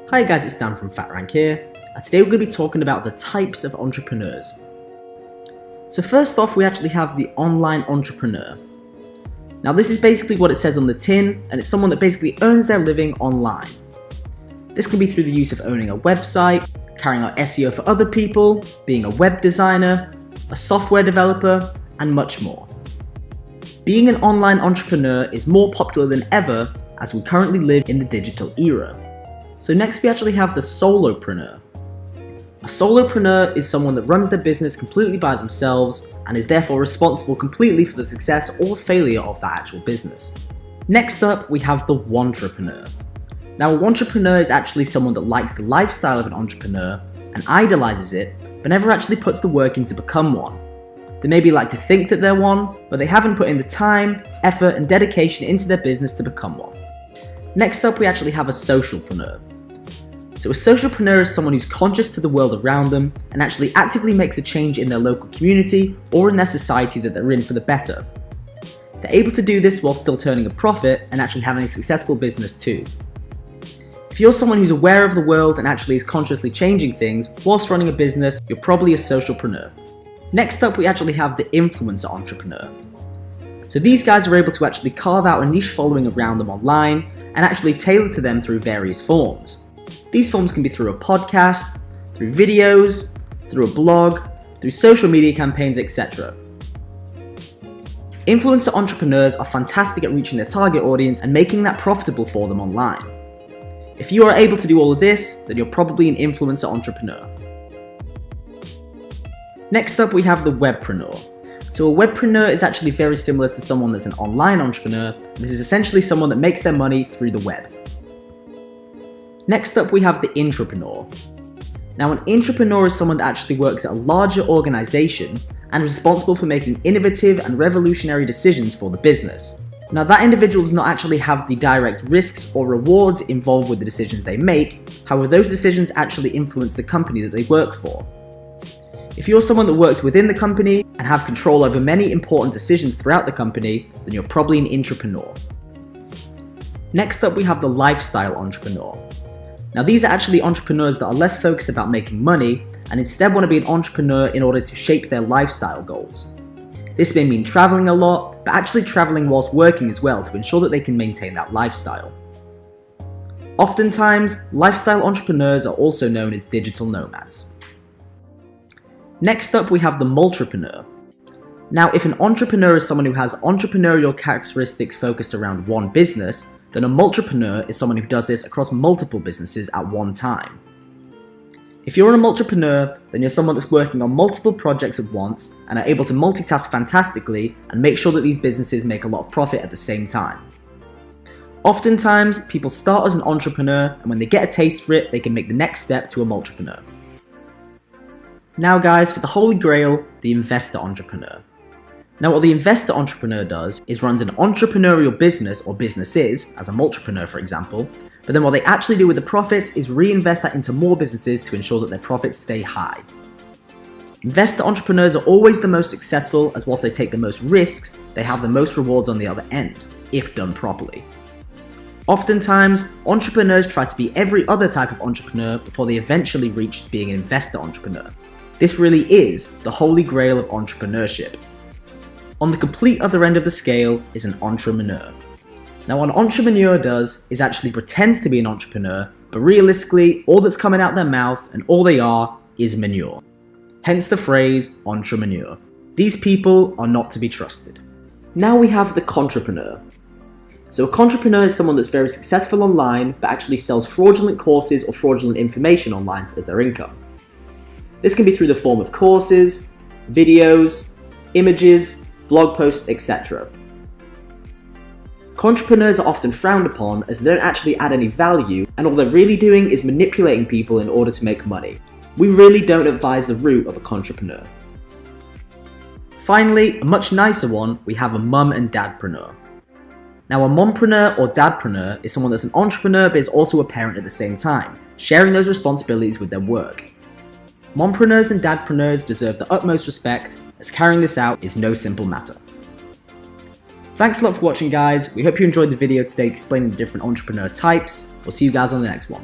Hi guys, it's Dan from FatRank here, and today we're going to be talking about the types of entrepreneurs. So first off, we actually have the online entrepreneur. Now this is basically what it says on the tin, and it's someone that basically earns their living online. This can be through the use of owning a website, carrying out SEO for other people, being a web designer, a software developer, and much more. Being an online entrepreneur is more popular than ever as we currently live in the digital era. So next we actually have the solopreneur. A solopreneur is someone that runs their business completely by themselves and is therefore responsible completely for the success or failure of that actual business. Next up, we have the wantrepreneur. Now a wantrepreneur is actually someone that likes the lifestyle of an entrepreneur and idolizes it, but never actually puts the work in to become one. They maybe like to think that they're one, but they haven't put in the time, effort and dedication into their business to become one. Next up, we actually have a socialpreneur. So a socialpreneur is someone who's conscious to the world around them and actually actively makes a change in their local community or in their society that they're in for the better. They're able to do this while still turning a profit and actually having a successful business too. If you're someone who's aware of the world and actually is consciously changing things whilst running a business, you're probably a socialpreneur. Next up, we actually have the influencer entrepreneur. So these guys are able to actually carve out a niche following around them online and actually tailor to them through various forms. These forms can be through a podcast, through videos, through a blog, through social media campaigns, etc. Influencer entrepreneurs are fantastic at reaching their target audience and making that profitable for them online. If you are able to do all of this, then you're probably an influencer entrepreneur. Next up, we have the webpreneur. So a webpreneur is actually very similar to someone that's an online entrepreneur. This is essentially someone that makes their money through the web. Next up, we have the intrapreneur. Now an intrapreneur is someone that actually works at a larger organization and is responsible for making innovative and revolutionary decisions for the business. Now that individual does not actually have the direct risks or rewards involved with the decisions they make, however those decisions actually influence the company that they work for. If you're someone that works within the company and have control over many important decisions throughout the company, then you're probably an intrapreneur. Next up, we have the lifestyle entrepreneur. Now these are actually entrepreneurs that are less focused about making money and instead want to be an entrepreneur in order to shape their lifestyle goals. This may mean traveling a lot, but actually traveling whilst working as well to ensure that they can maintain that lifestyle. Oftentimes, lifestyle entrepreneurs are also known as digital nomads. Next up, we have the multrepreneur. Now, if an entrepreneur is someone who has entrepreneurial characteristics focused around one business, then a multrepreneur is someone who does this across multiple businesses at one time. If you're a multrepreneur, then you're someone that's working on multiple projects at once and are able to multitask fantastically and make sure that these businesses make a lot of profit at the same time. Oftentimes, people start as an entrepreneur, and when they get a taste for it, they can make the next step to a multrepreneur. Now guys, for the holy grail, the investor entrepreneur. Now what the investor entrepreneur does is runs an entrepreneurial business or businesses, as a multrepreneur for example, but then what they actually do with the profits is reinvest that into more businesses to ensure that their profits stay high. Investor entrepreneurs are always the most successful, as whilst they take the most risks, they have the most rewards on the other end, if done properly. Oftentimes, entrepreneurs try to be every other type of entrepreneur before they eventually reach being an investor entrepreneur. This really is the holy grail of entrepreneurship. On the complete other end of the scale is an entrepreneur. Now what an entrepreneur does is actually pretends to be an entrepreneur, but realistically all that's coming out their mouth and all they are is manure. Hence the phrase entrepreneur. These people are not to be trusted. Now we have the contrapreneur. So a contrapreneur is someone that's very successful online but actually sells fraudulent courses or fraudulent information online as their income. This can be through the form of courses, videos, images, blog posts, etc. Contrapreneurs are often frowned upon as they don't actually add any value, and all they're really doing is manipulating people in order to make money. We really don't advise the route of a contrapreneur. Finally, a much nicer one, we have a mum and dadpreneur. Now a mompreneur or dadpreneur is someone that's an entrepreneur but is also a parent at the same time, sharing those responsibilities with their work. Mompreneurs and dadpreneurs deserve the utmost respect, as carrying this out is no simple matter. Thanks a lot for watching guys, we hope you enjoyed the video today explaining the different entrepreneur types. We'll see you guys on the next one.